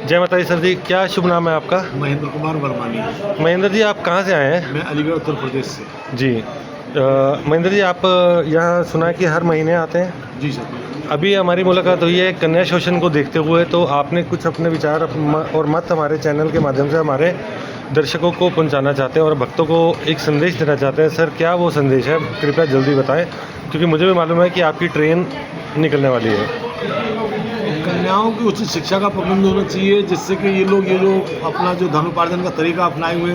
जय माता दी सर जी, क्या शुभ नाम है आपका? महेंद्र कुमार वर्मानी। महेंद्र जी, आप कहाँ से आए हैं? मैं अलीगढ़ उत्तर प्रदेश से। जी, महेंद्र जी, आप यहाँ सुना है कि हर महीने आते हैं। जी सर। अभी हमारी मुलाकात हुई है कन्या शोषण को देखते हुए, तो आपने कुछ अपने विचार और मत हमारे चैनल के माध्यम से हमारे दर्शकों को पहुँचाना चाहते हैं और भक्तों को एक संदेश देना चाहते हैं। सर, क्या वो संदेश है? कृपया जल्दी बताएं, क्योंकि मुझे भी मालूम है कि आपकी ट्रेन निकलने वाली है। कन्याओं की उचित शिक्षा का प्रबंध होना चाहिए, जिससे कि ये जो अपना जो धनोपार्जन का तरीका अपनाए हुए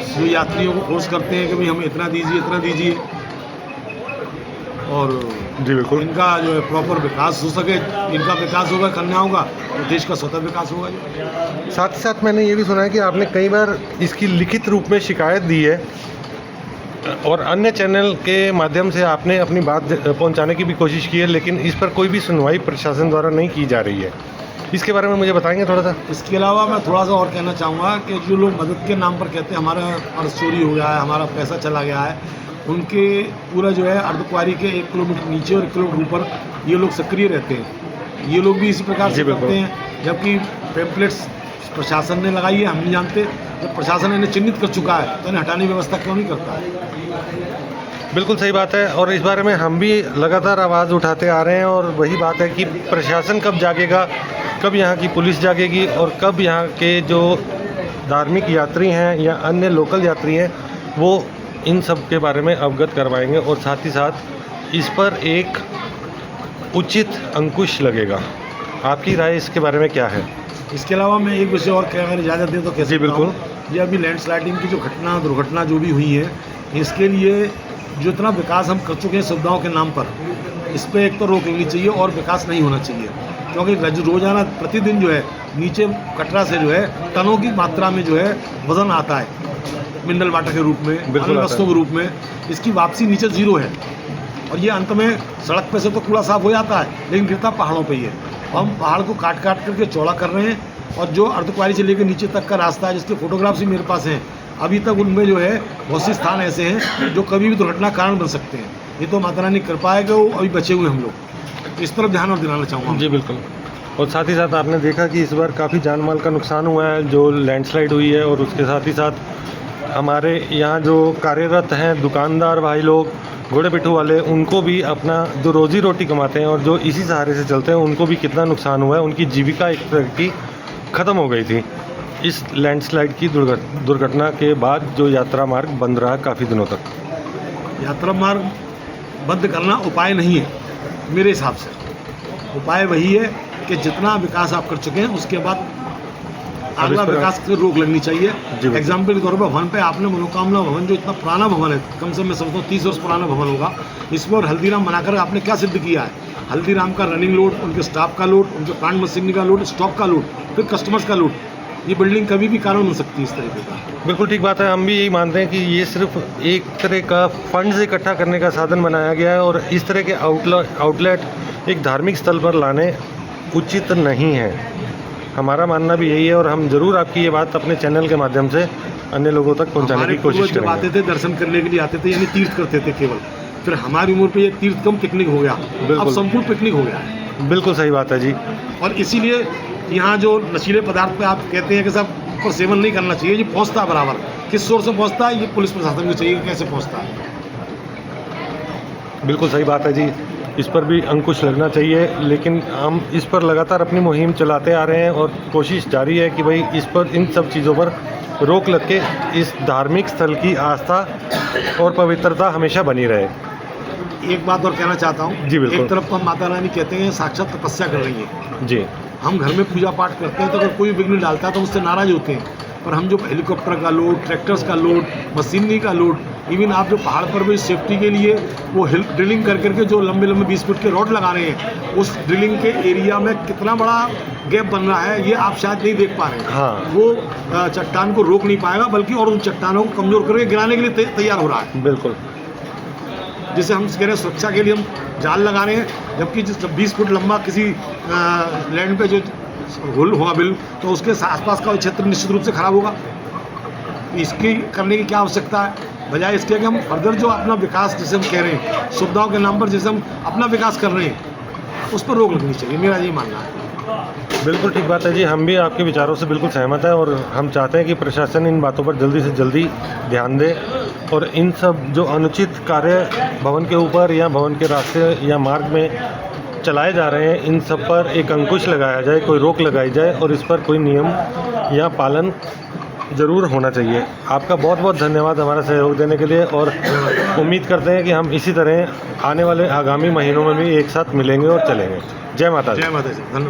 जो यात्रियों को फोर्स करते हैं कि भाई हमें इतना दीजिए, और जी बिल्कुल, इनका जो है प्रॉपर विकास हो सके। इनका विकास होगा कन्याओं का, तो देश का स्वतः विकास होगा। साथ ही साथ मैंने ये भी सुना है कि आपने कई बार इसकी लिखित रूप में शिकायत दी है और अन्य चैनल के माध्यम से आपने अपनी बात पहुंचाने की भी कोशिश की है, लेकिन इस पर कोई भी सुनवाई प्रशासन द्वारा नहीं की जा रही है। इसके बारे में मुझे बताएंगे थोड़ा सा? इसके अलावा मैं थोड़ा सा और कहना चाहूँगा कि जो लोग मदद के नाम पर कहते हैं हमारा पर्स चोरी हो गया है, हमारा पैसा चला गया है, उनके पूरा जो है अर्धकुंवारी के 1 किलोमीटर नीचे और 1 किलोमीटर ऊपर ये लोग सक्रिय रहते हैं। ये लोग भी इसी प्रकार से करते हैं, जबकि पैम्पलेट्स प्रशासन ने लगाई है, हम नहीं जानते। जब प्रशासन इन्हें चिन्हित कर चुका है तो इन्हें हटाने की व्यवस्था क्यों नहीं करता है? बिल्कुल सही बात है, और इस बारे में हम भी लगातार आवाज़ उठाते आ रहे हैं। और वही बात है कि प्रशासन कब जागेगा, कब यहाँ की पुलिस जागेगी और कब यहाँ के जो धार्मिक यात्री हैं या अन्य लोकल यात्री हैं वो इन सब के बारे में अवगत करवाएंगे और साथ ही साथ इस पर एक उचित अंकुश लगेगा। आपकी राय इसके बारे में क्या है? इसके अलावा मैं एक विषय और अगर इजाज़त दें तो कैसे? जी बिल्कुल। ये अभी लैंडस्लाइडिंग की जो दुर्घटना जो भी हुई है, इसके लिए जो इतना विकास हम कर चुके हैं सुविधाओं के नाम पर, इस पर एक तो रोक लगनी चाहिए और विकास नहीं होना चाहिए। क्योंकि रोजाना प्रतिदिन जो है नीचे कटरा से जो है टनों की मात्रा में जो है वजन आता है, मिनरल वाटर के रूप में, अन्य वस्तुओं के रूप में। इसकी वापसी नीचे जीरो है और ये अंत में सड़क पे से तो कूड़ा साफ हो जाता है, लेकिन गिरता पहाड़ों पे ही है। हम पहाड़ को काट करके चौड़ा कर रहे हैं और जो अर्धकुंवारी से लेकर नीचे तक का रास्ता है, जिसके फोटोग्राफ्स भी मेरे पास हैं, अभी तक उनमें जो है बहुत से स्थान ऐसे हैं जो कभी भी दुर्घटना कारण बन सकते हैं। ये तो माता रानी की कृपा है कि वो अभी बचे हुए हम लोग। इस तरफ ध्यान और दिलाना चाहूँगा। जी बिल्कुल। और साथ ही साथ आपने देखा कि इस बार काफ़ी जान माल का नुकसान हुआ है जो लैंडस्लाइड हुई है, और उसके साथ ही साथ हमारे यहाँ जो कार्यरत हैं दुकानदार भाई लोग, घोड़े पिट्ठू वाले, उनको भी अपना जो रोज़ी रोटी कमाते हैं और जो इसी सहारे से चलते हैं, उनको भी कितना नुकसान हुआ है। उनकी जीविका एक तरह की ख़त्म हो गई थी इस लैंडस्लाइड की दुर्घटना के बाद, जो यात्रा मार्ग बंद रहा काफ़ी दिनों तक। यात्रा मार्ग बंद करना उपाय नहीं है मेरे हिसाब से। उपाय वही है कि जितना विकास आप कर चुके हैं उसके बाद अगला विकास की रोक लगनी चाहिए। एग्जाम्पल के तौर पर भवन पे आपने मनोकामना भवन, जो इतना पुराना भवन है, कम से कम मैं समझता हूँ 30 वर्ष पुराना भवन होगा, इस पर हल्दीराम बनाकर आपने क्या सिद्ध किया है? हल्दीराम का रनिंग लोड, उनके स्टाफ का लोड, उनके प्लांट मशीनरी का लोड, स्टॉक का लोड, फिर कस्टमर्स का लोड। ये बिल्डिंग कभी भी कारण बन सकती है इस तरीके का। बिल्कुल ठीक बात है। हम भी यही मानते हैं कि ये सिर्फ एक तरह का फंड्स इकट्ठा करने का साधन बनाया गया है और इस तरह के आउटलेट एक धार्मिक स्थल पर लाने उचित नहीं है। हमारा मानना भी यही है और हम ज़रूर आपकी ये बात अपने चैनल के माध्यम से अन्य लोगों तक पहुंचाने की कोशिश करेंगे। आते थे दर्शन करने के लिए आते थे, यानी तीर्थ करते थे केवल, फिर हमारी उम्र पे ये तीर्थ कम पिकनिक हो गया, अब संपूर्ण पिकनिक हो गया है। बिल्कुल सही बात है जी। और इसीलिए यहाँ जो नशीले पदार्थ पे आप कहते हैं कि सब पर सेवन नहीं करना चाहिए, ये पहुँचता है बराबर, किस सोर्स से पहुँचता है ये पुलिस प्रशासन को चाहिए कि कैसे पहुँचता है। बिल्कुल सही बात है जी, इस पर भी अंकुश लगना चाहिए, लेकिन हम इस पर लगातार अपनी मुहिम चलाते आ रहे हैं और कोशिश जारी है कि भाई इस पर, इन सब चीज़ों पर रोक लग के इस धार्मिक स्थल की आस्था और पवित्रता हमेशा बनी रहे। एक बात और कहना चाहता हूँ जी बिल्कुल। एक तरफ तो हम माता रानी कहते हैं साक्षात तपस्या कर रही है जी, हम घर में पूजा पाठ करते हैं तो अगर कोई विघ्न डालता है तो उससे नाराज होते हैं, पर हम जो हेलीकॉप्टर का लोड, ट्रैक्टर्स का लोड, मशीनरी का लोड, इवन आप जो पहाड़ पर भी सेफ्टी के लिए वो ड्रिलिंग कर करके जो लंबे लंबे 20 फुट के रॉड लगा रहे हैं, उस ड्रिलिंग के एरिया में कितना बड़ा गैप बन रहा है ये आप शायद नहीं देख पा रहे हैं। हाँ। वो चट्टान को रोक नहीं पाएगा, बल्कि और उन चट्टानों को कमजोर करके गिराने के लिए तैयार हो रहा है। बिल्कुल। जिसे हम कह रहे हैं सुरक्षा के लिए हम जाल लगा रहे हैं, जबकि जिस 20 फुट लंबा किसी लैंड पे जो होल होगा बिल, तो उसके आसपास का क्षेत्र निश्चित रूप से खराब होगा। इसकी करने की क्या आवश्यकता है? बजाय इसके कि हम फर्दर जो अपना विकास जिसे हम कह रहे हैं, सुविधाओं के नाम पर जिसे हम अपना विकास कर रहे हैं, उस पर रोक लगनी चाहिए, मेरा ये मानना है। बिल्कुल ठीक बात है जी, हम भी आपके विचारों से बिल्कुल सहमत हैं और हम चाहते हैं कि प्रशासन इन बातों पर जल्दी से जल्दी ध्यान दे और इन सब जो अनुचित कार्य भवन के ऊपर या भवन के रास्ते या मार्ग में चलाए जा रहे हैं, इन सब पर एक अंकुश लगाया जाए, कोई रोक लगाई जाए और इस पर कोई नियम या पालन ज़रूर होना चाहिए। आपका बहुत बहुत धन्यवाद हमारा सहयोग देने के लिए और उम्मीद करते हैं कि हम इसी तरह आने वाले आगामी महीनों में भी एक साथ मिलेंगे और चलेंगे। जय माता दी। जय माता जी, धन्यवाद।